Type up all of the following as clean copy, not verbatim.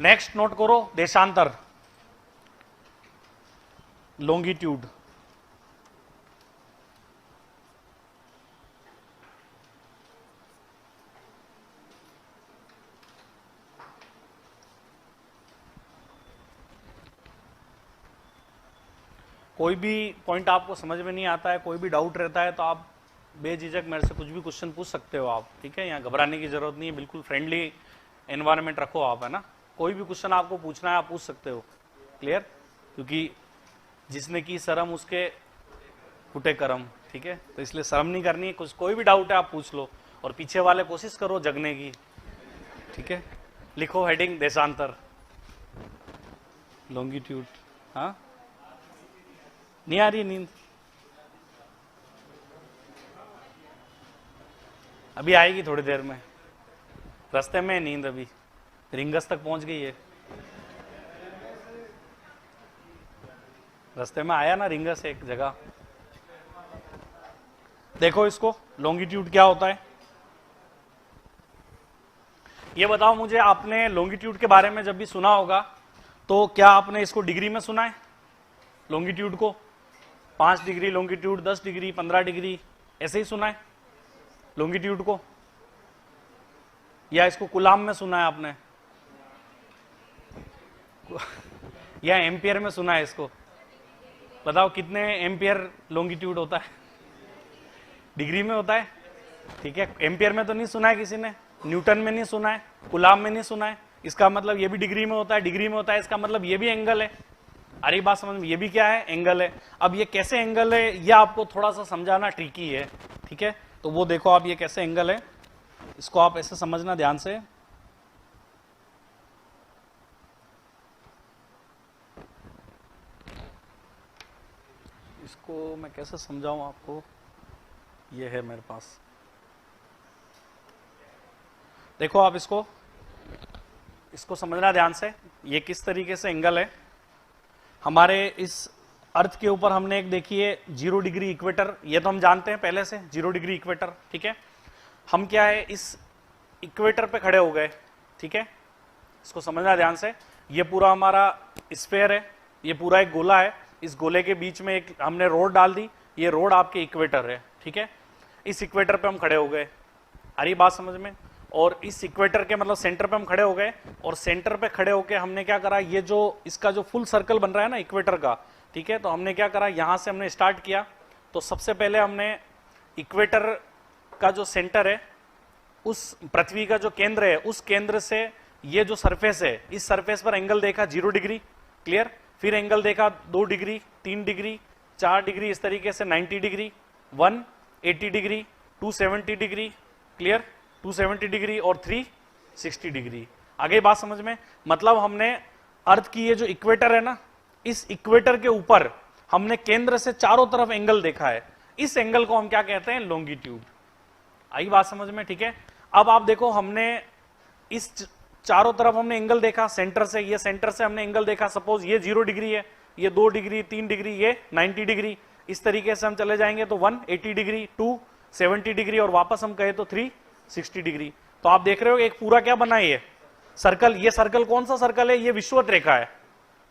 Next note करो देशांतर, longitude. कोई भी पॉइंट आपको समझ में नहीं आता है, कोई भी डाउट रहता है, तो आप बेझिझक मेरे से कुछ भी क्वेश्चन पूछ सकते हो आप, ठीक है। यहाँ घबराने की जरूरत नहीं है, बिल्कुल फ्रेंडली एनवायरनमेंट रखो आप, है ना। कोई भी क्वेश्चन आपको पूछना है आप पूछ सकते हो, क्लियर। क्योंकि जिसने की शर्म उसके फुटे करम, ठीक है। तो इसलिए शर्म नहीं करनी है, कुछ कोई भी डाउट है आप पूछ लो, और पीछे वाले कोशिश करो जगने की, ठीक है। लिखो हेडिंग देशांतर, लॉन्गिट्यूड। हाँ, नहीं आ रही नींद? अभी आएगी थोड़ी देर में, रास्ते में नींद अभी रिंगस तक पहुंच गई है। रास्ते में आया ना रिंगस एक जगह। देखो इसको, लॉन्गिट्यूड क्या होता है ये बताओ मुझे। आपने लॉन्गिट्यूड के बारे में जब भी सुना होगा तो क्या आपने इसको डिग्री में सुना है? लॉन्गिट्यूड को 5 डिग्री लॉन्गिट्यूड, 10 डिग्री, 15 डिग्री, ऐसे ही सुना है लॉन्गिट्यूड को? या इसको कुलाम में सुना है आपने? या एम्पियर में सुना है इसको? बताओ कितने एम्पियर लॉन्गिट्यूड होता है? डिग्री में होता है, ठीक है। एम्पियर में तो नहीं सुना है किसी ने, न्यूटन में नहीं सुना है, कुलाम में नहीं सुना है। इसका मतलब ये भी डिग्री में होता है, डिग्री में होता है, इसका मतलब ये भी एंगल है। अरे बात समझ में, ये भी क्या है? एंगल है। अब ये कैसे एंगल है ये आपको थोड़ा सा समझाना ट्रिकी है, ठीक है। तो वो देखो आप, ये कैसे एंगल है, इसको आप ऐसे समझना ध्यान से। इसको मैं कैसे समझाऊं आपको, ये है मेरे पास, देखो आप इसको समझना ध्यान से। ये किस तरीके से एंगल है हमारे इस अर्थ के ऊपर। हमने एक देखी है 0 डिग्री इक्वेटर, ये तो हम जानते हैं पहले से 0 डिग्री इक्वेटर, ठीक है। हम क्या है, इस इक्वेटर पे खड़े हो गए, ठीक है। इसको समझना ध्यान से। ये पूरा हमारा स्फेयर है, ये पूरा एक गोला है, इस गोले के बीच में एक हमने रोड डाल दी, ये रोड आपके इक्वेटर है, ठीक है। इस इक्वेटर पे हम खड़े हो गए, आ रही बात समझ में। और इस इक्वेटर के मतलब सेंटर पे हम खड़े हो गए, और सेंटर पे खड़े होके हमने क्या करा, ये जो इसका जो फुल सर्कल बन रहा है ना इक्वेटर का, ठीक है। तो हमने क्या करा, यहां से हमने स्टार्ट किया। तो सबसे पहले हमने इक्वेटर का जो सेंटर है, उस पृथ्वी का जो केंद्र है, उस केंद्र से ये जो सरफेस है, इस सरफेस पर एंगल देखा 0 डिग्री, क्लियर। फिर एंगल देखा 2 डिग्री, 3 डिग्री, 4 डिग्री, इस तरीके से 90 degree, 180 degree, 270 degree, clear, 270 degree और 360 डिग्री। आगे बात समझ में। मतलब हमने अर्थ की ये जो इक्वेटर है ना, इस इक्वेटर के ऊपर हमने केंद्र से चारों तरफ एंगल देखा है। इस एंगल को हम क्या कहते हैं? लॉन्गिट्यूड। आई बात समझ में, ठीक है। अब आप देखो, हमने इस चारों तरफ हमने एंगल देखा, सेंटर से, ये सेंटर से हमने एंगल देखा। सपोज ये 0 डिग्री है, ये 2 डिग्री, 3 डिग्री, ये 90 डिग्री। इस तरीके से हम चले जाएंगे तो 180 डिग्री, 270 डिग्री, और वापस हम कहे तो 360 डिग्री। तो आप देख रहे हो एक पूरा क्या बना है ये सर्कल। ये सर्कल कौन सा सर्कल है? ये विषुवत रेखा है।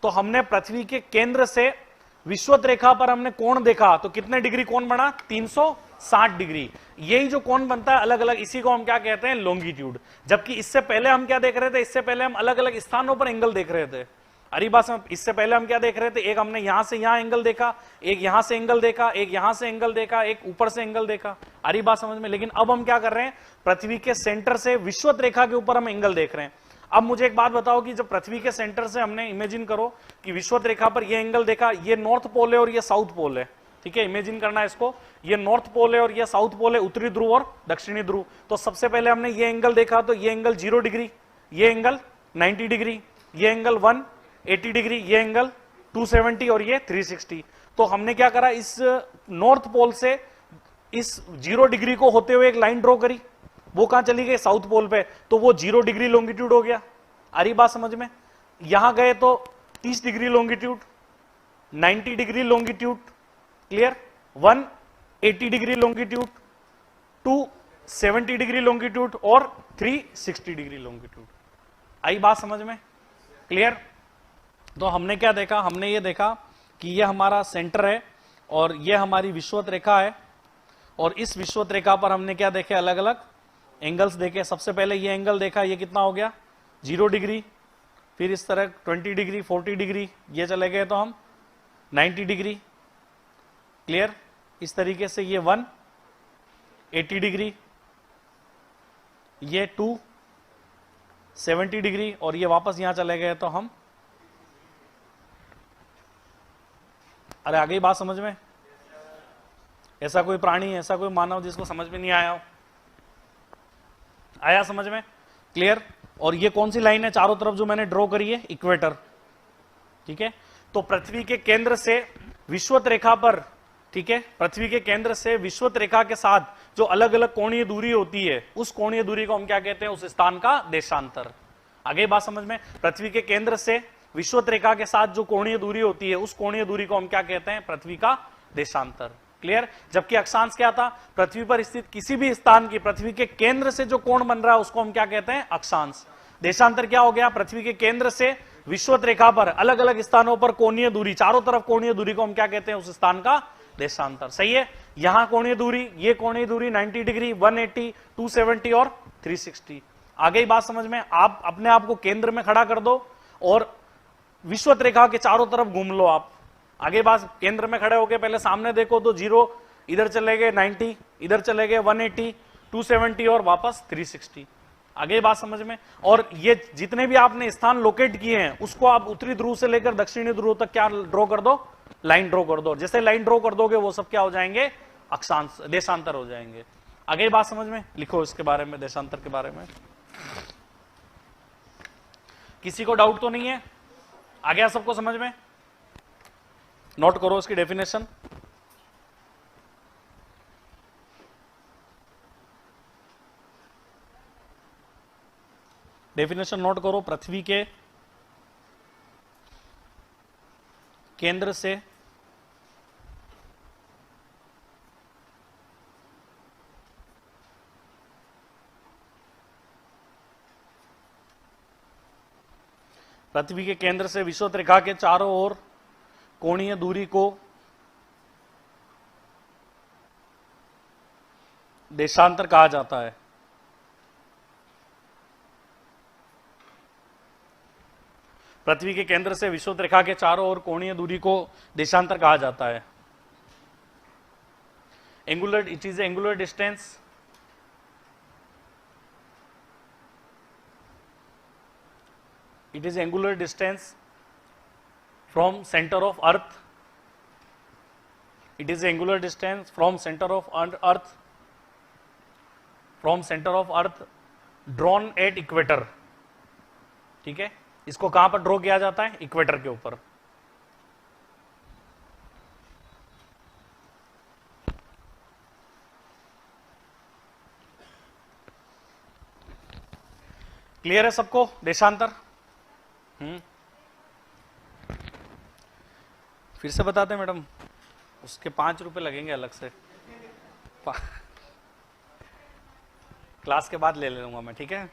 तो हमने पृथ्वी के केंद्र से विषुवत रेखा पर हमने कोण देखा, तो कितने डिग्री कोण बना? 360 डिग्री। यही जो कोण बनता है अलग अलग, इसी को हम क्या कहते हैं? लॉन्गिट्यूड। जबकि इससे पहले हम क्या देख रहे थे? इससे पहले हम अलग अलग स्थानों पर एंगल देख रहे थे। अरे बात समझ, इससे पहले हम क्या देख रहे थे? एक हमने यहां से यहां एंगल देखा, एक यहां से एंगल देखा, एक यहां से एंगल देखा, एक ऊपर से एंगल देखा। अरे बात समझ में। लेकिन अब हम क्या कर रहे हैं? पृथ्वी के सेंटर से विषुवत रेखा के ऊपर हम एंगल देख रहे हैं। अब मुझे एक बात बताओ कि जब पृथ्वी के सेंटर से हमने इमेजिन करो कि विषुवत रेखा पर ये एंगल देखा, ये नॉर्थ पोल है और ये साउथ पोल है, ठीक है। इमेजिन करना है इसको, ये नॉर्थ पोल है और ये साउथ पोल है, उत्तरी ध्रुव और दक्षिणी ध्रुव। तो सबसे पहले हमने ये एंगल देखा, तो ये एंगल 0 डिग्री, ये एंगल 90 डिग्री, ये एंगल 180 डिग्री, ये एंगल 270 और ये 360। तो हमने क्या करा, इस नॉर्थ पोल से इस 0 डिग्री को होते हुए एक लाइन ड्रॉ करी, वो कहां चली गई? साउथ पोल पे। तो वो 0 डिग्री लॉन्गिट्यूड हो गया। आ रही बात समझ में। यहां गए तो 30 degree longitude, 90 degree longitude, clear, 180 degree longitude, 270 degree longitude और 360 डिग्री लॉन्गिट्यूड। आई बात समझ में। क्लियर? तो हमने क्या देखा, हमने ये देखा कि ये हमारा सेंटर है और ये हमारी विषुवत रेखा है, और इस विषुवत रेखा पर हमने क्या देखे, अलग अलग एंगल्स देखे। सबसे पहले ये एंगल देखा, ये कितना हो गया 0 डिग्री, फिर इस तरह 20 डिग्री, 40 डिग्री, ये चले गए तो हम 90 डिग्री। क्लियर? इस तरीके से ये 180 डिग्री, ये 270 डिग्री, और ये वापस यहां चले गए तो हम, अरे आ गई बात समझ में? ऐसा कोई प्राणी, ऐसा कोई मानव जिसको समझ में नहीं आया हो? आया समझ में? क्लियर? और ये कौन सी लाइन है चारों तरफ जो मैंने ड्रॉ करी है? इक्वेटर। ठीक है, तो पृथ्वी के केंद्र से विषुवत रेखा पर, ठीक है, पृथ्वी के केंद्र से विषुवत रेखा के साथ जो अलग अलग कोणीय दूरी होती है, उस कोणीय दूरी को हम क्या कहते हैं? उस स्थान का देशांतर। आगे बात समझ में? पृथ्वी के केंद्र से विषुवत रेखा के साथ जो कोणीय दूरी होती है, उस कोणीय दूरी को हम क्या कहते हैं? पृथ्वी का देशांतर। क्लियर? जबकि अक्षांश क्या था? पृथ्वी पर स्थित किसी भी स्थान की पृथ्वी के केंद्र से जो कोण बन रहा है उसको हम क्या कहते हैं? अक्षांश। देशांतर क्या हो गया? पृथ्वी के केंद्र से विषुवत रेखा पर अलग अलग स्थानों पर कोणीय दूरी, चारों तरफ कोणीय दूरी को हम क्या कहते हैं? उस स्थान का देशांतर। सही है? यहां कोणीय दूरी, ये कोणीय दूरी 90 डिग्री, 180, 270 और 360। आगे ही बात समझ में? आप अपने आप को केंद्र में खड़ा कर दो और विषुवत रेखा के चारों तरफ घूम लो आप। आगे बात, केंद्र में खड़े होके पहले सामने देखो तो 0, इधर चले गए 90, इधर चले गए 180, 270 और वापस 360। आगे बात समझ में? और ये जितने भी आपने स्थान लोकेट किए हैं उसको आप उत्तरी ध्रुव से लेकर दक्षिणी ध्रुव तक क्या ड्रॉ कर दो? लाइन ड्रॉ कर दो। जैसे लाइन ड्रॉ कर दोगे वो सब क्या हो जाएंगे? अक्षांश, देशांतर हो जाएंगे। आगे बात समझ में? लिखो इसके बारे में, देशांतर के बारे में। किसी को डाउट तो नहीं है? आ गया सबको समझ में? नोट करो इसकी डेफिनेशन। डेफिनेशन नोट करो। पृथ्वी के केंद्र से पृथ्वी के केंद्र से विषुवत रेखा के चारों ओर कोणीय दूरी को देशांतर कहा जाता है। पृथ्वी के केंद्र से विषुवत रेखा के चारों ओर कोणीय दूरी को देशांतर कहा जाता है। Angular, it is angular distance it is angular distance from center of earth, it is angular distance from center of earth, from center of earth drawn at equator। ठीक है, इसको कहां पर ड्रॉ किया जाता है? इक्वेटर के ऊपर। क्लियर है सबको? देशांतर फिर से बताते हैं मैडम, उसके 5 रुपए लगेंगे अलग से, क्लास के बाद ले लूंगा मैं। ठीक है,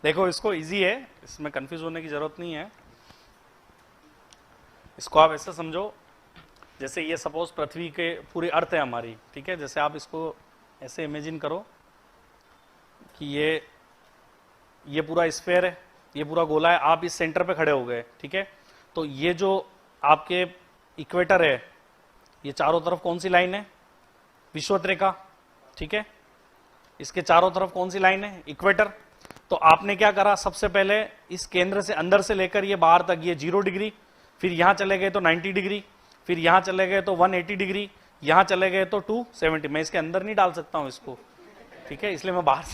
देखो इसको इजी है, इसमें कंफ्यूज होने की जरूरत नहीं है। इसको आप ऐसे समझो, जैसे ये सपोज पृथ्वी के पूरी अर्थ है हमारी। ठीक है, जैसे आप इसको ऐसे इमेजिन करो कि ये पूरा स्फीयर है, ये पूरा गोला है, आप इस सेंटर पे खड़े हो गए। ठीक है, तो ये जो आपके इक्वेटर है, ये चारों तरफ कौन सी लाइन है? विषुवत रेखा। ठीक है, इसके चारों तरफ कौन सी लाइन है? इक्वेटर। तो आपने क्या करा? सबसे पहले इस केंद्र से अंदर से लेकर ये बाहर तक ये 0 डिग्री, फिर यहां चले गए तो 90 डिग्री, फिर यहां चले गए तो 180 डिग्री, यहां चले गए तो 270। मैं इसके अंदर नहीं डाल सकता हूं इसको, ठीक है, इसलिए मैं बाहर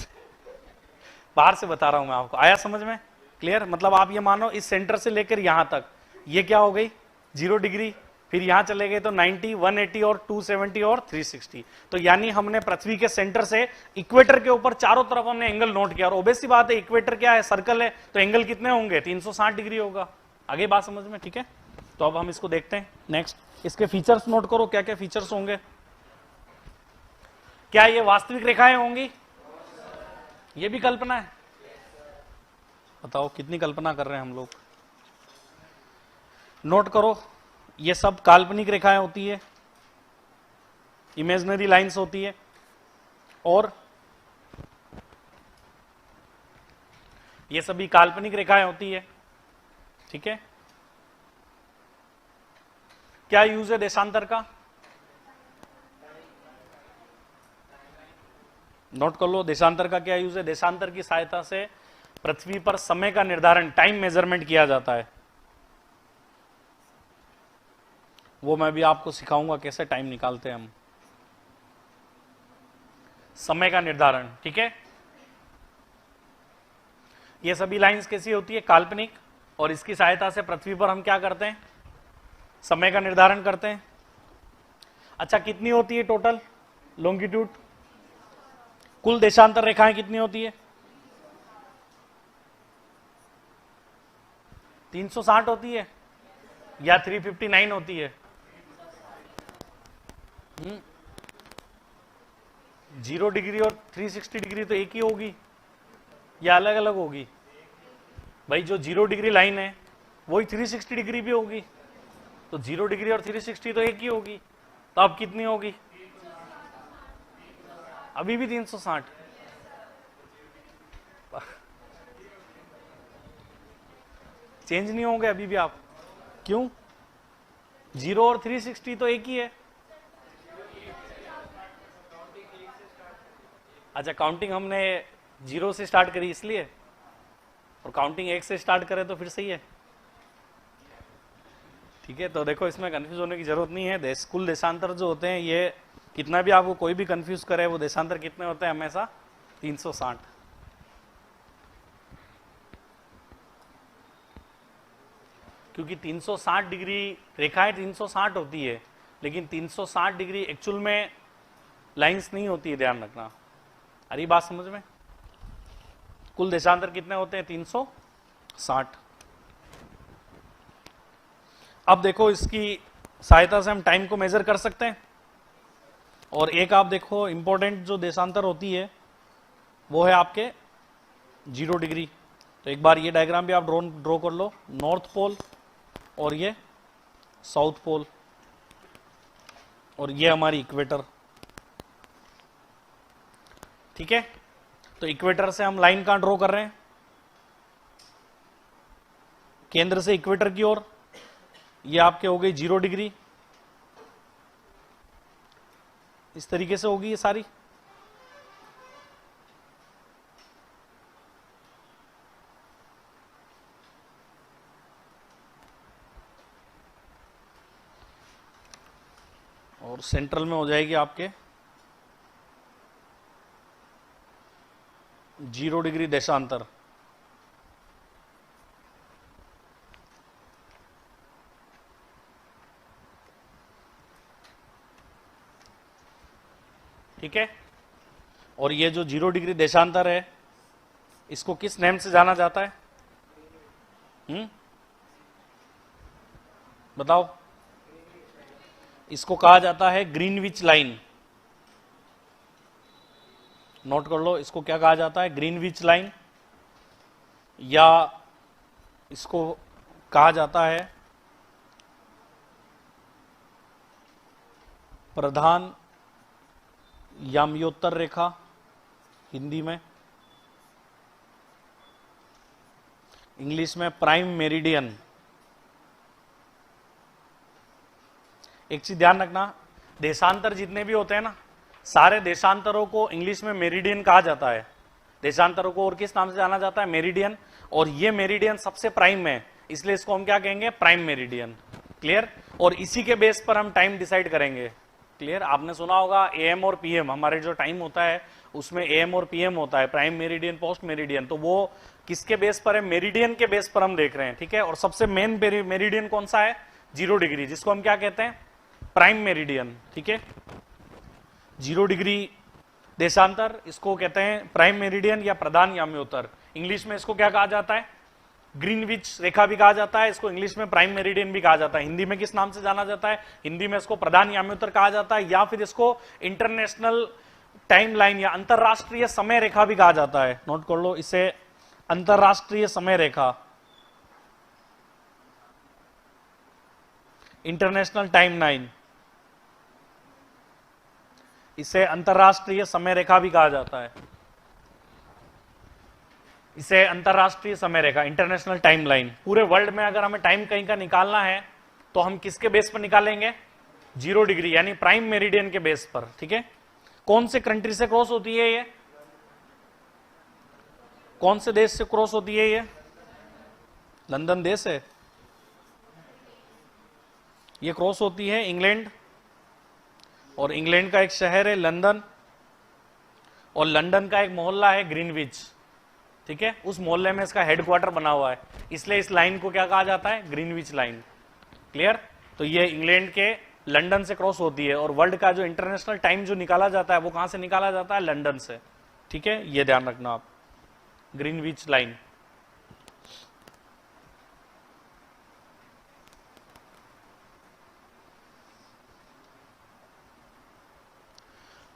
से बता रहा हूं मैं आपको। आया समझ में? क्लियर? मतलब आप ये मानो इस सेंटर से लेकर यहां तक ये क्या हो गई? 0 डिग्री, फिर यहां चले गए तो 90, 180 और 270 और 360। तो यानी हमने पृथ्वी के सेंटर से इक्वेटर के ऊपर चारों तरफ हमने एंगल नोट किया। और ओबेस सी बात है, इक्वेटर क्या है? सर्कल है, तो एंगल कितने होंगे? 360 डिग्री होगा। आगे बात समझ में? ठीक है, तो अब हम इसको देखते हैं। नेक्स्ट इसके फीचर्स नोट करो, क्या क्या फीचर्स होंगे। क्या ये वास्तविक रेखाएं होंगी? ये भी कल्पना है? बताओ कितनी कल्पना कर रहे हैं हम लोग? नोट करो, ये सब काल्पनिक रेखाएं होती है, इमेजिनरी लाइंस होती है, और ये सभी काल्पनिक रेखाएं होती है। ठीक है, क्या यूज है देशांतर का? नोट कर लो, देशांतर का क्या यूज है? देशांतर की सहायता से पृथ्वी पर समय का निर्धारण, टाइम मेजरमेंट किया जाता है। वो मैं भी आपको सिखाऊंगा कैसे टाइम निकालते हैं हम, समय का निर्धारण। ठीक है, ये सभी लाइंस कैसी होती है? काल्पनिक, और इसकी सहायता से पृथ्वी पर हम क्या करते हैं? समय का निर्धारण करते हैं। अच्छा, कितनी होती है टोटल लॉन्गिट्यूड? कुल देशांतर रेखाएं कितनी होती है? 360 होती है या 359 होती है? 0 डिग्री और 360 डिग्री तो एक ही होगी या अलग अलग होगी? भाई जो 0 डिग्री लाइन है वही 360 डिग्री भी होगी, तो 0 डिग्री और 360 तो एक ही होगी। तो अब कितनी होगी? अभी भी 360। चेंज नहीं होंगे अभी भी आप? क्यों? 0 और 360 तो एक ही है। अच्छा, काउंटिंग हमने 0 से स्टार्ट करी इसलिए, और काउंटिंग 1 से स्टार्ट करें तो फिर सही है। ठीक है, तो देखो इसमें कंफ्यूज होने की जरूरत नहीं है। कुल देशांतर जो होते हैं, ये कितना भी आपको कोई भी कंफ्यूज करे, वो देशांतर कितने होते हैं? हमेशा 360। क्योंकि 360 डिग्री रेखाएं 360 होती है, लेकिन 360 डिग्री एक्चुअल में लाइंस नहीं होती है, ध्यान रखना। अरे बात समझ में? कुल देशांतर कितने होते हैं? 360। अब देखो, इसकी सहायता से हम टाइम को मेजर कर सकते हैं। और एक आप देखो, इंपॉर्टेंट जो देशांतर होती है वो है आपके 0 डिग्री। तो एक बार ये डायग्राम भी आप ड्रॉ कर लो, नॉर्थ पोल और ये साउथ पोल, और ये हमारी इक्वेटर। ठीक है, तो इक्वेटर से हम लाइन कहां ड्रॉ कर रहे हैं? केंद्र से इक्वेटर की ओर। ये आपके हो गई 0 डिग्री, इस तरीके से होगी ये सारी। और सेंट्रल में हो जाएगी आपके 0 डिग्री देशांतर। ठीक है, और ये जो 0 डिग्री देशांतर है, इसको किस नेम से जाना जाता है? बताओ। इसको कहा जाता है ग्रीनविच लाइन। नोट कर लो, इसको क्या कहा जाता है? ग्रीनविच लाइन, या इसको कहा जाता है प्रधान याम्योत्तर रेखा, हिंदी में। इंग्लिश में प्राइम मेरिडियन। एक चीज ध्यान रखना, देशांतर जितने भी होते हैं ना, सारे देशांतरों को इंग्लिश में मेरिडियन कहा जाता है। देशांतरों को और किस नाम से जाना जाता है? मेरिडियन। और ये मेरिडियन सबसे प्राइम है, इसलिए इसको हम क्या कहेंगे? Prime meridian. क्लियर? और इसी के बेस पर हम टाइम डिसाइड करेंगे। क्लियर? आपने सुना होगा एएम और पीएम, हमारे जो टाइम होता है उसमें एएम और पीएम होता है, प्राइम मेरिडियन, पोस्ट मेरिडियन। तो वो किसके बेस पर है? मेरिडियन के बेस पर हम देख रहे हैं। ठीक है, और सबसे मेन मेरिडियन कौन सा है? 0 डिग्री, जिसको हम क्या कहते हैं? Prime meridian. ठीक है, 0 डिग्री देशांतर, इसको कहते हैं प्राइम मेरिडियन या प्रधान याम्योत्तर। इंग्लिश में इसको क्या कहा जाता है? ग्रीनविच रेखा भी कहा जाता है, इसको इंग्लिश में प्राइम मेरिडियन भी कहा जाता है। हिंदी में किस नाम से जाना जाता है? हिंदी में इसको प्रधान याम्योत्तर कहा जाता है, या फिर इसको इंटरनेशनल टाइम लाइन या अंतरराष्ट्रीय समय रेखा भी कहा जाता है। नोट कर लो, इसे अंतरराष्ट्रीय समय रेखा। इंटरनेशनल टाइम लाइन, इसे अंतरराष्ट्रीय समय रेखा भी कहा जाता है। इसे अंतरराष्ट्रीय समय रेखा, इंटरनेशनल टाइम लाइन। पूरे वर्ल्ड में अगर हमें टाइम कहीं का निकालना है तो हम किसके बेस पर निकालेंगे? 0 डिग्री यानी प्राइम मेरिडियन के बेस पर। ठीक है, कौन से कंट्री से क्रॉस होती है ये? कौन से देश से क्रॉस होती है ये? लंदन देश है, ये क्रॉस होती है इंग्लैंड, और इंग्लैंड का एक शहर है लंदन, और लंदन का एक मोहल्ला है ग्रीनविच। ठीक है, उस मोहल्ले में इसका हेडक्वार्टर बना हुआ है, इसलिए इस लाइन को क्या कहा जाता है? Greenwich line. क्लियर? तो ये इंग्लैंड के लंदन से क्रॉस होती है, और वर्ल्ड का जो इंटरनेशनल टाइम जो निकाला जाता है वो कहां से निकाला जाता है? लंदन से। ठीक है, ये ध्यान रखना आप, ग्रीनविच लाइन।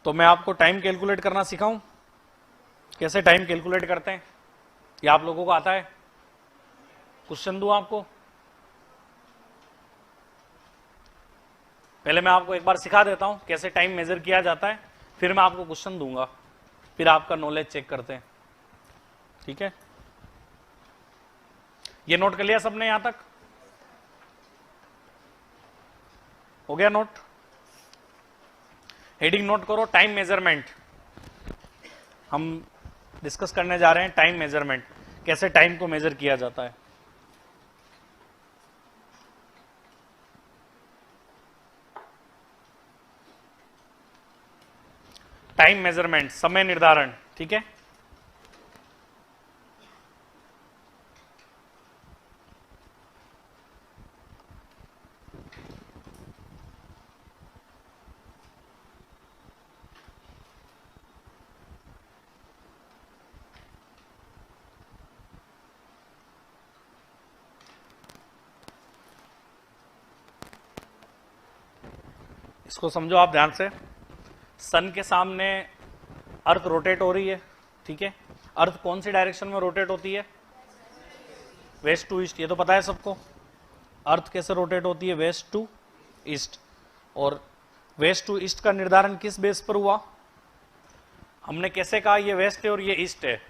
तो मैं आपको टाइम कैलकुलेट करना सिखाऊं, कैसे टाइम कैलकुलेट करते हैं? ये आप लोगों को आता है? क्वेश्चन दूं आपको? पहले मैं आपको एक बार सिखा देता हूं कैसे टाइम मेजर किया जाता है, फिर मैं आपको क्वेश्चन दूंगा, फिर आपका नॉलेज चेक करते हैं। ठीक है, ये नोट कर लिया सबने? यहां तक हो गया नोट? हेडिंग नोट करो, टाइम मेजरमेंट। हम डिस्कस करने जा रहे हैं टाइम मेजरमेंट, कैसे टाइम को मेजर किया जाता है। टाइम मेजरमेंट, समय निर्धारण। ठीक है, इसको समझो आप ध्यान से। सन के सामने अर्थ रोटेट हो रही है। ठीक है, अर्थ कौन सी डायरेक्शन में रोटेट होती है? वेस्ट टू ईस्ट, ये तो पता है सबको। अर्थ कैसे रोटेट होती है? West to east. और वेस्ट टू ईस्ट का निर्धारण किस बेस पर हुआ? हमने कैसे कहा ये वेस्ट है और ये ईस्ट है?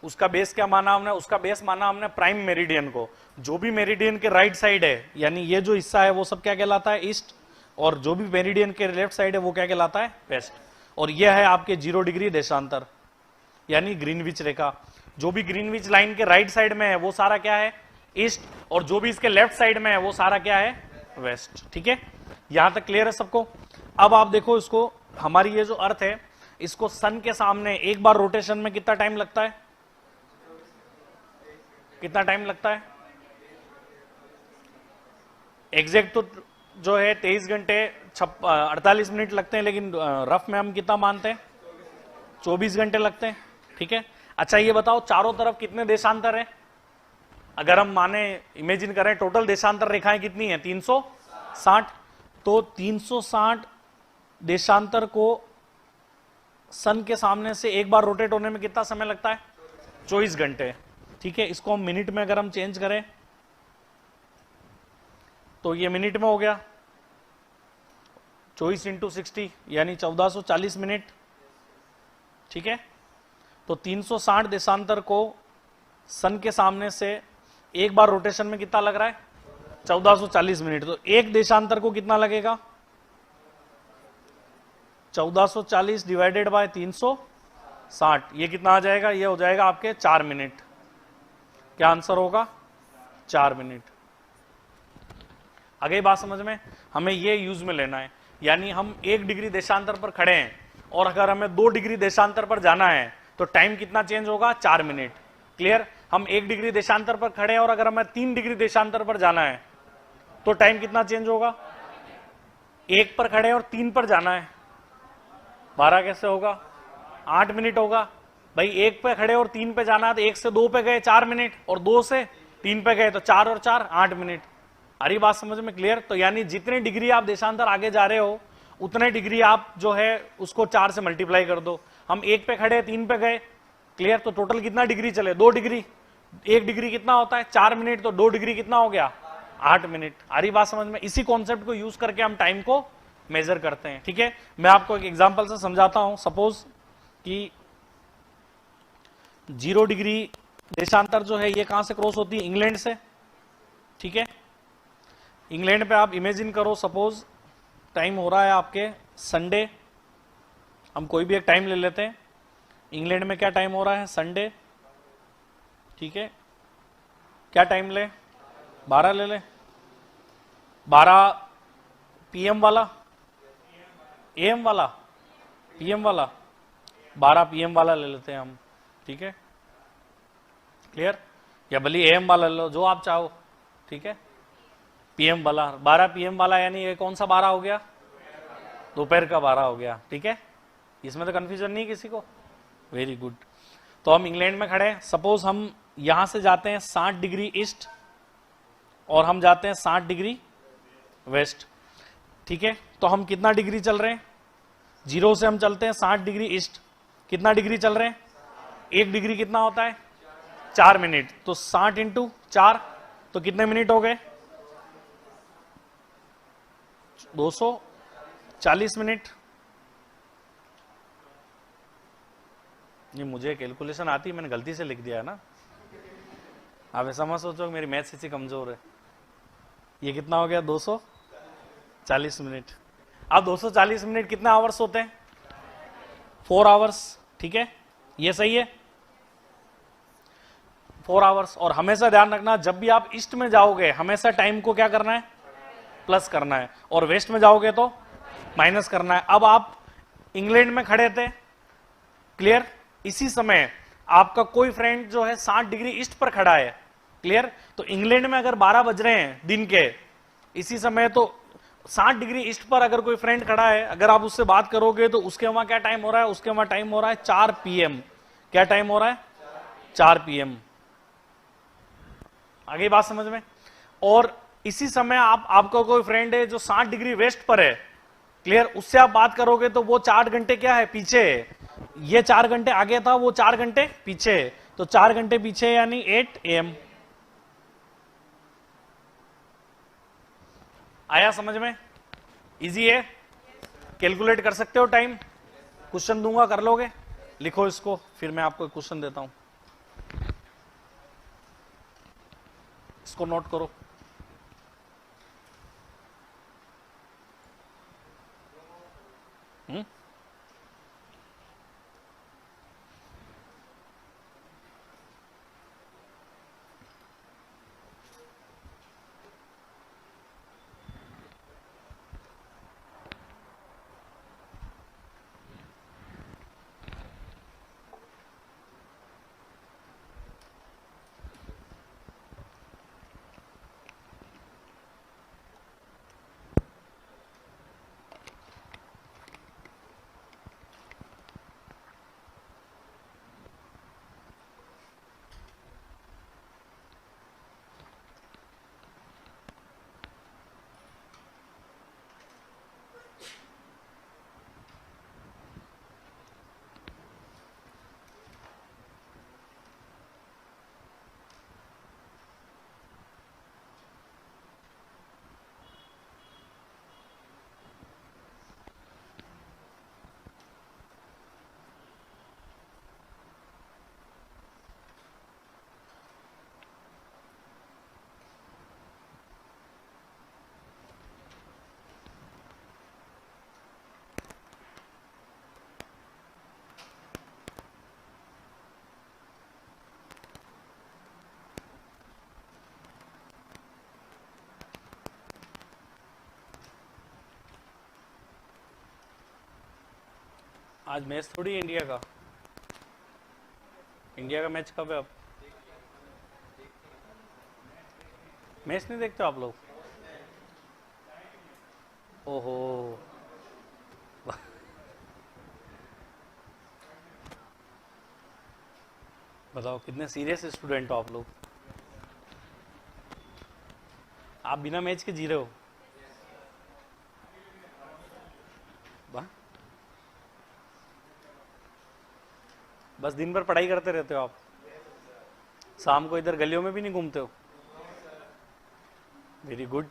उसका बेस क्या माना हमने? उसका बेस माना हमने प्राइम मेरिडियन को। जो भी मेरिडियन के राइट साइड है, यानी ये जो हिस्सा है वो सब क्या कहलाता है? ईस्ट, और जो भी मेरिडियन के लेफ्ट साइड है वो क्या कहलाता है? वेस्ट। और यह है आपके 0 डिग्री देशांतर, यानी ग्रीनविच रेखा। जो भी ग्रीनविच लाइन के राइट साइड में है वो सारा क्या है? ईस्ट, और जो भी इसके लेफ्ट साइड में है वो सारा क्या है? वेस्ट। ठीक है, यहां तक क्लियर है सबको? अब आप देखो इसको, हमारी ये जो अर्थ है इसको सन के सामने एक बार रोटेशन में कितना टाइम लगता है? कितना टाइम लगता है? एग्जैक्ट तो जो है 23 घंटे 48 मिनट लगते हैं, लेकिन रफ में हम कितना मानते हैं? 24 घंटे लगते हैं। ठीक है, अच्छा ये बताओ चारों तरफ कितने देशांतर है? अगर हम माने, इमेजिन करें टोटल देशांतर रेखाएं कितनी है? 360। तो 360 देशांतर को सन के सामने से एक बार रोटेट होने में कितना समय लगता है? 24 घंटे। ठीक है, इसको हम मिनट में अगर हम चेंज करें तो ये मिनट में हो गया 24 इंटू 60 यानी 1440 मिनट। ठीक है, तो 360 देशांतर को सन के सामने से एक बार रोटेशन में कितना लग रहा है? 1440 मिनट। तो एक देशांतर को कितना लगेगा? 1440 डिवाइडेड बाय 360, ये कितना आ जाएगा? ये हो जाएगा आपके 4 मिनट। क्या आंसर होगा? 4 मिनट। आगे बात समझ में? हमें ये यूज में लेना है, यानी हम 1 डिग्री देशांतर पर खड़े हैं और अगर हमें 2 डिग्री देशांतर पर जाना है तो टाइम कितना चेंज होगा? 4 मिनट। क्लियर? हम 1 डिग्री देशांतर पर खड़े हैं और अगर हमें 3 डिग्री देशांतर पर जाना है तो टाइम कितना चेंज होगा? 1 पर खड़े हैं और 3 पर जाना है, 12 कैसे होगा? 8 मिनट होगा। भाई 1 पे खड़े और 3 पे जाना है तो 1 से 2 पे गए 4 मिनट, और 2 से 3 पे गए तो 4 और 4 8 मिनट। अरे बात समझ में? क्लियर? तो यानी जितने डिग्री आप देशांतर आगे जा रहे हो उतने डिग्री आप जो है उसको 4 से मल्टीप्लाई कर दो। हम 1 पे खड़े 3 पे गए, क्लियर? तो टोटल कितना डिग्री चले? 2 डिग्री। 1 डिग्री कितना होता है? 4 मिनट, तो 2 डिग्री कितना हो गया? 8 मिनट। आ रही बात समझ में? इसी कॉन्सेप्ट को यूज करके हम टाइम को मेजर करते हैं। ठीक है, मैं आपको एक एग्जांपल से समझाता हूं। सपोज कि 0 डिग्री देशांतर जो है ये कहां से क्रॉस होती है? इंग्लैंड से। ठीक है, इंग्लैंड पे आप इमेजिन करो, सपोज टाइम हो रहा है आपके संडे, हम कोई भी एक टाइम ले लेते हैं। इंग्लैंड में क्या टाइम हो रहा है? संडे। ठीक है, क्या टाइम ले? 12 ले ले। 12 पीएम वाला, एएम वाला, पीएम वाला, 12 पीएम वाला ले लेते हैं हम। ठीक है, क्लियर? या भले एएम वाला ले लो, जो आप चाहो। ठीक है, पीएम वाला, 12 पीएम वाला, यानी ये कौन सा 12 हो गया? दोपहर का 12 हो गया। ठीक है, इसमें तो कंफ्यूजन नहीं किसी को। Very good. तो हम इंग्लैंड में खड़े हैं, सपोज हम यहां से जाते हैं 60 डिग्री ईस्ट और हम जाते हैं 60 डिग्री वेस्ट। ठीक है, तो हम कितना डिग्री चल रहे हैं? 0 से हम चलते हैं 60 डिग्री ईस्ट, कितना डिग्री चल रहे हैं? 1 डिग्री कितना होता है? 4 मिनट। तो 60 इंटू 4, तो कितने मिनट हो गए? 240 मिनट। ये मुझे कैलकुलेशन आती है, मैंने गलती से लिख दिया है ना। आप ऐसा मत सोचो मेरी मैथ्स इतनी कमजोर है। ये कितना हो गया? 240 मिनट। अब 240 मिनट कितने आवर्स होते हैं? 4 आवर्स। ठीक है, ये सही है, 4 आवर्स। और हमेशा ध्यान रखना, जब भी आप ईस्ट में जाओगे हमेशा टाइम को क्या करना है? प्लस करना है, और वेस्ट में जाओगे तो माइनस करना है। अब आप इंग्लैंड में खड़े थे, क्लियर? इसी समय आपका कोई फ्रेंड जो है 60 डिग्री ईस्ट पर खड़ा है, क्लियर? तो इंग्लैंड में अगर 12 बज रहे हैं दिन के इसी समय, तो 60 डिग्री ईस्ट पर अगर कोई फ्रेंड खड़ा है, अगर आप उससे बात करोगे तो उसके वहां क्या टाइम हो रहा है? उसके वहां टाइम हो रहा है 4 पीएम। क्या टाइम हो रहा है? 4 पीएम। आगे बात समझ में? और इसी समय आपका कोई फ्रेंड है जो 60 डिग्री वेस्ट पर है, क्लियर? उससे आप बात करोगे तो वो 4 घंटे क्या है? पीछे है। ये 4 घंटे आगे था, वो 4 घंटे पीछे है। तो 4 घंटे पीछे यानी 8 AM। आया समझ में? इजी है, कैलकुलेट कर सकते हो टाइम। क्वेश्चन दूंगा, कर लोगे? लिखो इसको, फिर मैं आपको एक क्वेश्चन देता हूं, इसको नोट करो। आज मैच थोड़ी है इंडिया का। इंडिया का मैच कब है? अब मैच नहीं देखते आप लोग? ओहो, बताओ कितने सीरियस स्टूडेंट हो आप लोग। आप बिना मैच के जी रहे हो। वाह, बस दिन भर पढ़ाई करते रहते हो आप, शाम को इधर गलियों में भी नहीं घूमते हो? Very good.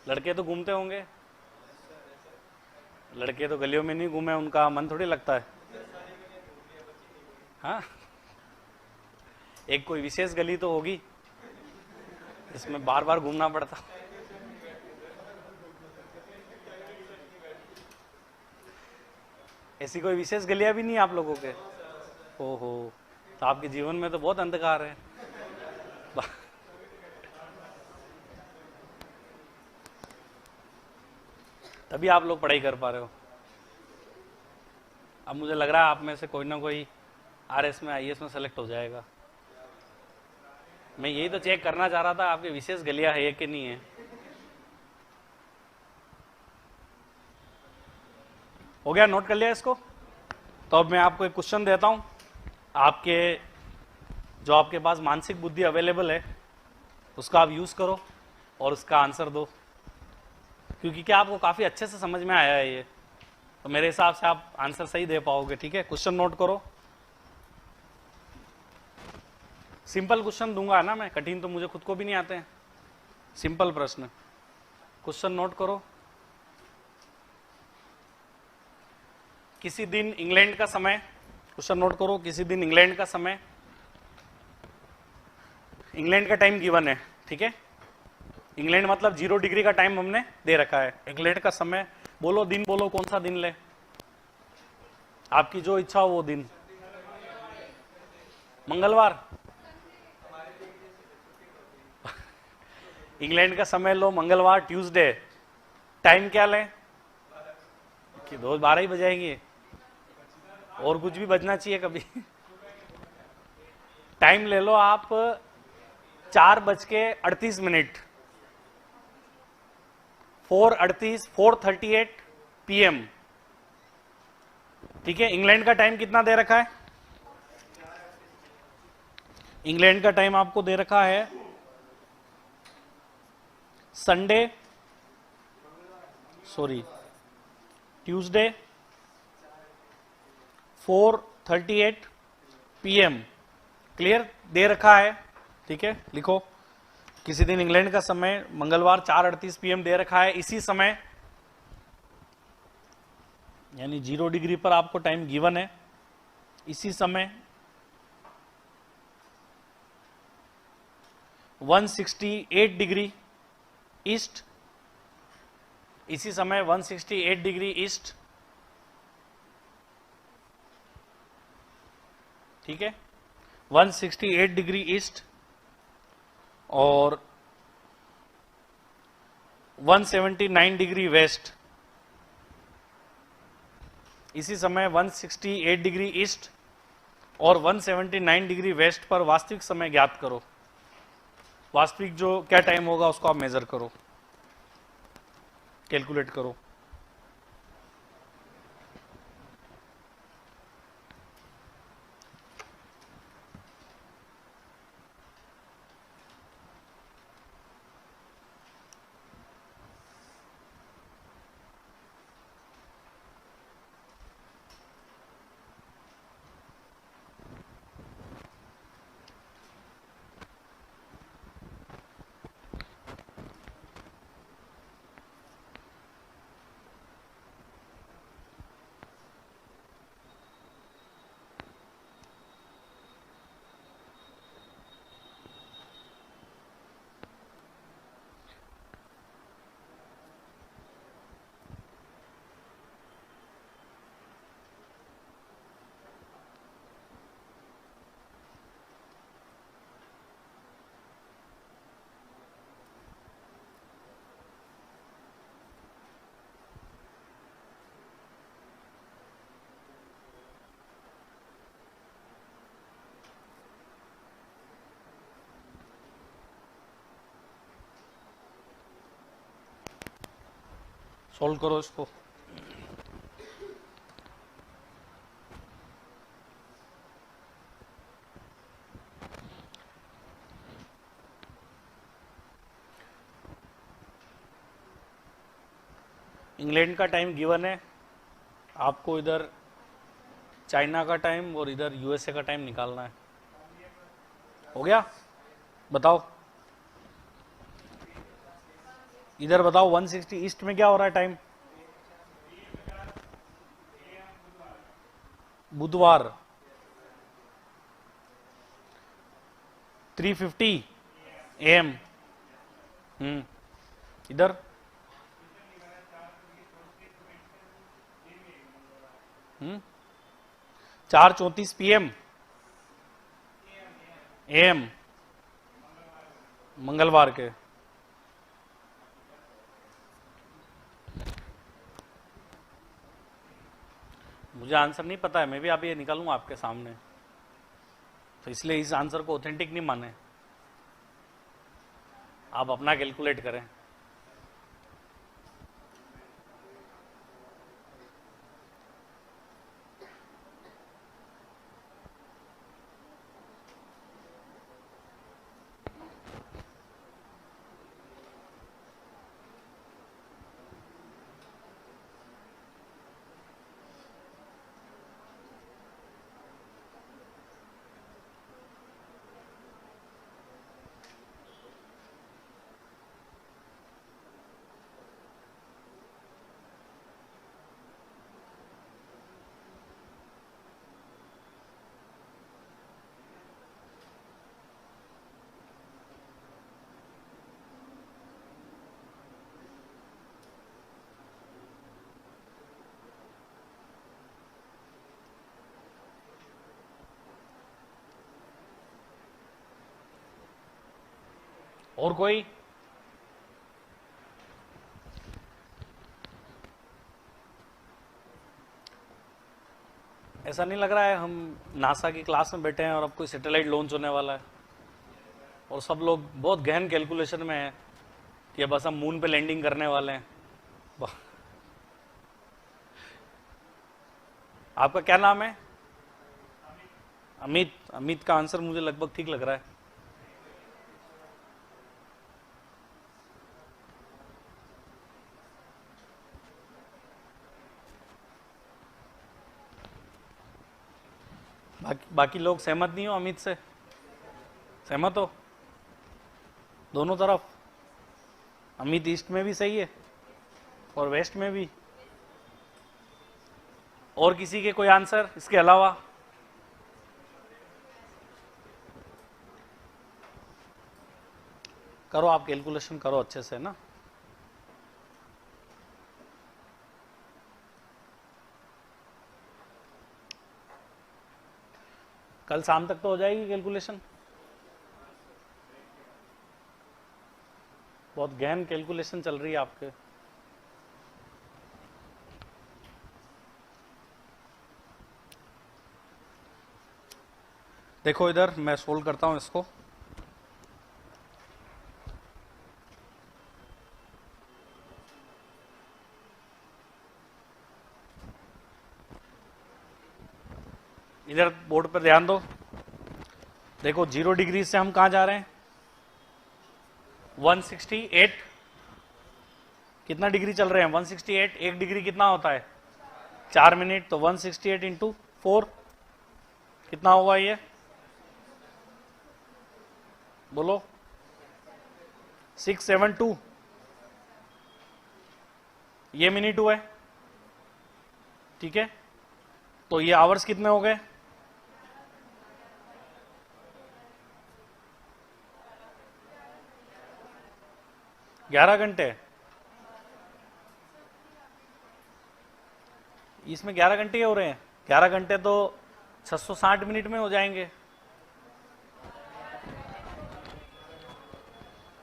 लड़के तो घूमते होंगे, लड़के तो गलियों में नहीं घूमे, उनका मन थोड़ी लगता है। हाँ, एक कोई विशेष गली तो होगी इसमें बार बार घूमना पड़ता। ऐसी कोई विशेष गलियां भी नहीं आप लोगों के? ओहो, तो आपके जीवन में तो बहुत अंधकार है। तभी आप लोग पढ़ाई कर पा रहे हो। अब मुझे लग रहा है आप में से कोई ना कोई आरएस में, आईएएस में सेलेक्ट हो जाएगा। मैं यही तो चेक करना चाह रहा था आपकी विशेष गलियां है कि नहीं है। हो गया, नोट कर लिया इसको? तो अब मैं आपको एक क्वेश्चन देता हूं, आपके जो आपके पास मानसिक बुद्धि अवेलेबल है उसका आप यूज करो और उसका आंसर दो, क्योंकि क्या आपको काफी अच्छे से समझ में आया है ये, तो मेरे हिसाब से आप आंसर सही दे पाओगे। ठीक है, क्वेश्चन नोट करो। सिंपल क्वेश्चन दूंगा ना मैं, कठिन तो मुझे खुद को भी नहीं आते हैं। सिंपल प्रश्न, क्वेश्चन नोट करो। किसी दिन इंग्लैंड का समय, क्वेश्चन नोट करो, किसी दिन इंग्लैंड का समय, इंग्लैंड का टाइम गिवन है, ठीक है। इंग्लैंड मतलब 0 डिग्री का टाइम हमने दे रखा है। इंग्लैंड का समय बोलो, दिन बोलो, कौन सा दिन ले, आपकी जो इच्छा हो वो दिन। मंगलवार, इंग्लैंड का समय लो मंगलवार, ट्यूसडे। टाइम क्या लें कि 12 ही बजाएंगे, और कुछ भी बजना चाहिए कभी। टाइम ले लो आप 4:38, 4:38 PM, ठीक है। इंग्लैंड का टाइम कितना दे रखा है? इंग्लैंड का टाइम आपको दे रखा है Sunday, sorry Tuesday 4:38 PM, clear दे रखा है, ठीक है। लिखो, किसी दिन इंग्लैंड का समय मंगलवार 4:38 PM दे रखा है। इसी समय यानी 0 डिग्री पर आपको टाइम गिवन है। इसी समय 168 डिग्री ईस्ट, इसी समय 168 डिग्री ईस्ट, ठीक है, 168 डिग्री ईस्ट और 179 डिग्री वेस्ट। इसी समय 168 डिग्री ईस्ट और 179 डिग्री वेस्ट पर वास्तविक समय ज्ञात करो। वास्तविक जो क्या टाइम होगा उसको आप मेजर करो, कैलकुलेट करो। सॉल्व करो इसको। इंग्लैंड का टाइम गिवन है, आपको इधर चाइना का टाइम और इधर यूएसए का टाइम निकालना है। हो गया? बताओ इधर बताओ 160 ईस्ट में क्या हो रहा है टाइम? बुधवार 3:50 AM। इधर 4:34 PM AM मंगलवार के। मुझे आंसर नहीं पता है, मैं भी आप ये निकालूंगा आपके सामने, तो इसलिए इस आंसर को ऑथेंटिक नहीं माने, आप अपना कैलकुलेट करें। और कोई? ऐसा नहीं लग रहा है हम नासा की क्लास में बैठे हैं और अब कोई सैटेलाइट लॉन्च होने वाला है और सब लोग बहुत गहन कैलकुलेशन में है कि बस हम मून पे लैंडिंग करने वाले हैं। आपका क्या नाम है? अमित। अमित का आंसर मुझे लगभग ठीक लग रहा है। बाकी लोग सहमत नहीं हो अमित से? सहमत हो दोनों तरफ? अमित ईस्ट में भी सही है और वेस्ट में भी। और किसी के कोई आंसर इसके अलावा? करो आप कैलकुलेशन करो अच्छे से ना। कल शाम तक तो हो जाएगी कैलकुलेशन। बहुत गहन कैलकुलेशन चल रही है आपके। देखो इधर मैं सोल्व करता हूं इसको। इधर बोर्ड पर ध्यान दो। देखो 0 डिग्री से हम कहां जा रहे हैं? 168। कितना डिग्री चल रहे हैं? 168। 1 डिग्री कितना होता है? 4 मिनट। तो 168 इंटू 4 कितना होगा ये? बोलो। 672। ये मिनट हुआ है, ठीक है। तो ये आवर्स कितने हो गए? 11 घंटे। इसमें 11 घंटे ही हो रहे हैं। 11 घंटे तो 660 मिनट में हो जाएंगे।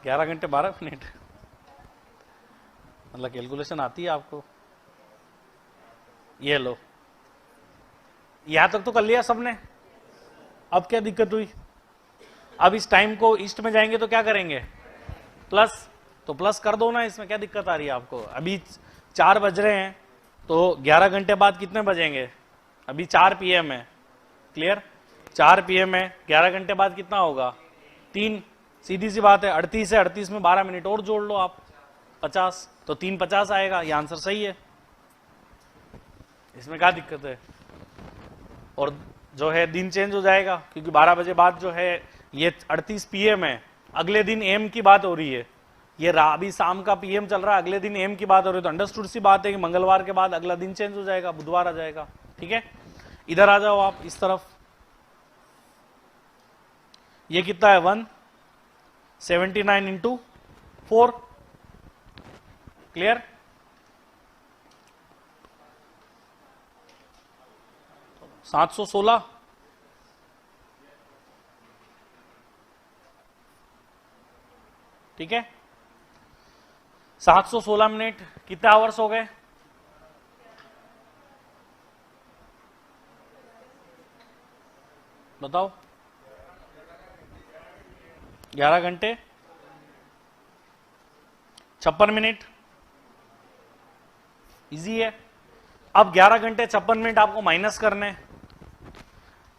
11 घंटे 12 मिनट, मतलब कैलकुलेशन आती है आपको। ये लो, यहां तक तो कर लिया सबने। अब क्या दिक्कत हुई? अब इस टाइम को ईस्ट में जाएंगे तो क्या करेंगे? प्लस। तो प्लस कर दो ना, इसमें क्या दिक्कत आ रही है आपको? अभी 4 बज रहे हैं तो 11 घंटे बाद कितने बजेंगे? अभी 4 PM है। क्लियर? 4 PM है, 11 घंटे बाद कितना होगा? 3। सीधी सी बात है। 38 है, 38 में 12 मिनट और जोड़ लो आप, 50। तो 3:50 आएगा। ये आंसर सही है, इसमें क्या दिक्कत है? और जो है दिन चेंज हो जाएगा क्योंकि 12 बजे बाद जो है ये 38 पीएम है, अगले दिन एम की बात हो रही है, ये अभी शाम का पीएम चल रहा है, अगले दिन एम की बात हो रही है, तो अंडरस्टूड सी बात है कि मंगलवार के बाद अगला दिन चेंज हो जाएगा, बुधवार आ जाएगा। ठीक है, इधर आ जाओ आप इस तरफ, ये कितना है 179 इंटू 4, क्लियर? $716। ठीक है, 716 मिनट कितने आवर्स हो गए? बताओ, 11 घंटे 56 मिनट। इजी है। अब 11 घंटे 56 मिनट आपको माइनस करने,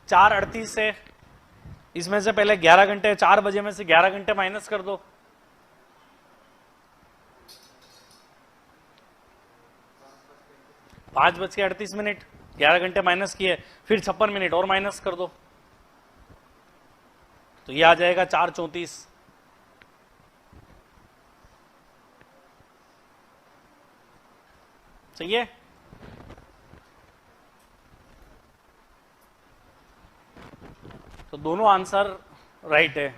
4:38 से, इसमें से पहले 11 घंटे, 4 बजे में से 11 घंटे माइनस कर दो, 5:38, 11 घंटे माइनस किए, फिर 56 मिनट और माइनस कर दो, तो ये आ जाएगा 4:34। सही है? तो दोनों आंसर राइट है।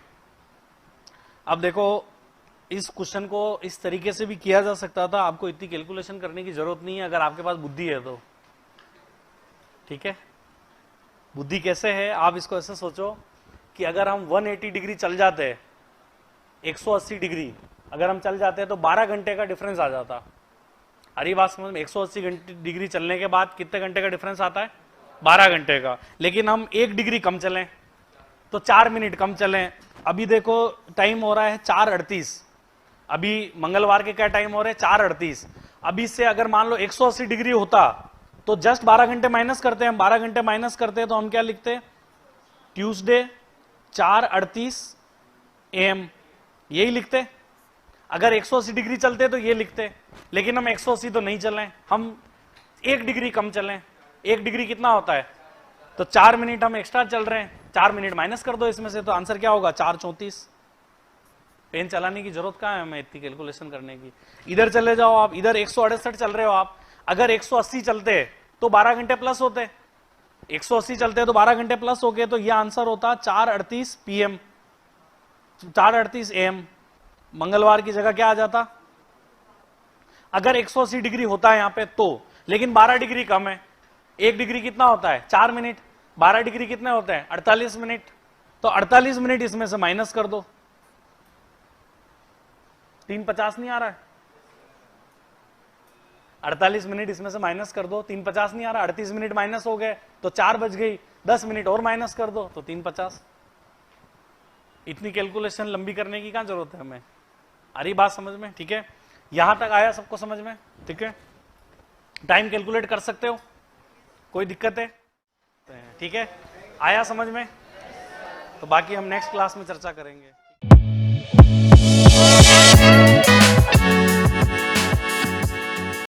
अब देखो, इस क्वेश्चन को इस तरीके से भी किया जा सकता था, आपको इतनी कैलकुलेशन करने की जरूरत नहीं है अगर आपके पास बुद्धि है तो। ठीक है, बुद्धि कैसे है, आप इसको ऐसे सोचो कि अगर हम 180 डिग्री चल जाते हैं, 180 डिग्री अगर हम चल जाते हैं तो 12 घंटे का डिफरेंस आ जाता। अरे बात समझ में, 180 डिग्री चलने के बाद कितने घंटे का डिफरेंस आता है? 12 घंटे का। लेकिन हम 1 डिग्री कम चलें तो 4 मिनट कम चलें। अभी देखो टाइम हो रहा है 4:38, अभी मंगलवार के क्या टाइम हो रहे हैं? 4:38। अभी से अगर मान लो 180 डिग्री होता तो जस्ट 12 घंटे माइनस करते हैं, 12 घंटे माइनस करते हैं तो हम क्या लिखते हैं? ट्यूसडे 4:38 AM, यही लिखते। अगर 180 डिग्री चलते तो ये लिखते, लेकिन हम 180 तो नहीं चलें, हम 1 डिग्री कम चलें। 1 डिग्री कितना होता है? तो 4 मिनट हम एक्स्ट्रा चल रहे हैं, 4 मिनट माइनस कर दो इसमें से, तो आंसर क्या होगा? 4:34। पेन चलाने की जरूरत कहां है हमें इतनी कैलकुलेशन करने की? इधर चले जाओ आप, इधर 168 चल रहे हो आप, अगर 180 चलते तो 12 घंटे प्लस होते, 180 चलते तो 12 घंटे प्लस हो गए, तो यह आंसर होता 4:38 PM, 4:38 AM। मंगलवार की जगह क्या आ जाता? अगर 180 डिग्री होता है यहां पे तो, लेकिन 12 डिग्री कम है, 1 डिग्री कितना होता है? 4 मिनट, 12 डिग्री कितने होते हैं? 48 मिनट, तो 48 मिनट इसमें से माइनस कर दो, 3:50 नहीं आ रहा है? 48 मिनट इसमें से माइनस कर दो, 3:50 नहीं आ रहा, 38 मिनट माइनस हो गए तो 4 बज गई, 10 मिनट और माइनस कर दो तो 3:50। इतनी कैलकुलेशन लंबी करने की क्या जरूरत है हमें? अरे बात समझ में? ठीक है, यहां तक आया सबको समझ में? ठीक है, टाइम कैलकुलेट कर सकते हो, कोई दिक्कत है? ठीक है, आया समझ में? तो बाकी हम नेक्स्ट क्लास में चर्चा करेंगे।